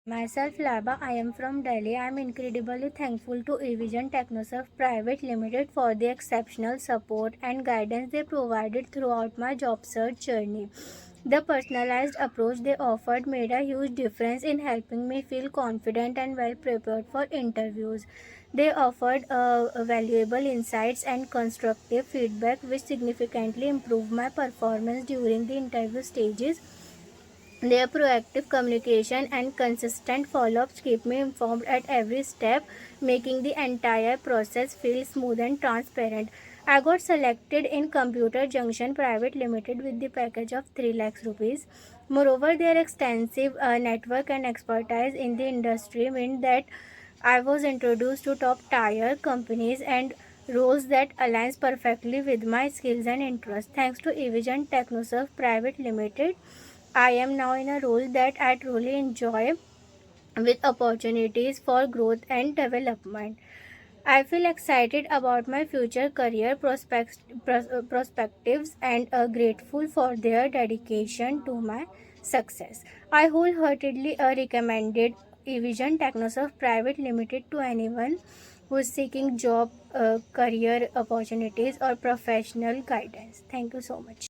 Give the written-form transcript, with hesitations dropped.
Myself Laiba, I am from Delhi. I am incredibly thankful to Evision Technoserve Pvt Ltd for the exceptional support and guidance they provided throughout my job search journey. The personalized approach they offered made a huge difference in helping me feel confident and well prepared for interviews. They offered valuable insights and constructive feedback which significantly improved my performance during the interview stages. Their proactive communication and consistent follow-ups keep me informed at every step, making the entire process feel smooth and transparent. I got selected in Computer Junction Pvt Ltd with the package of 3 lakhs rupees. Moreover, their extensive network and expertise in the industry meant that I was introduced to top-tier companies and roles that aligns perfectly with my skills and interests. Thanks to Evision Technoserve Pvt Ltd, I am now in a role that I truly enjoy with opportunities for growth and development. I feel excited about my future career perspectives and grateful for their dedication to my success. I wholeheartedly recommended Evision Technoserve Pvt Ltd to anyone who is seeking job, career opportunities, or professional guidance. Thank you so much.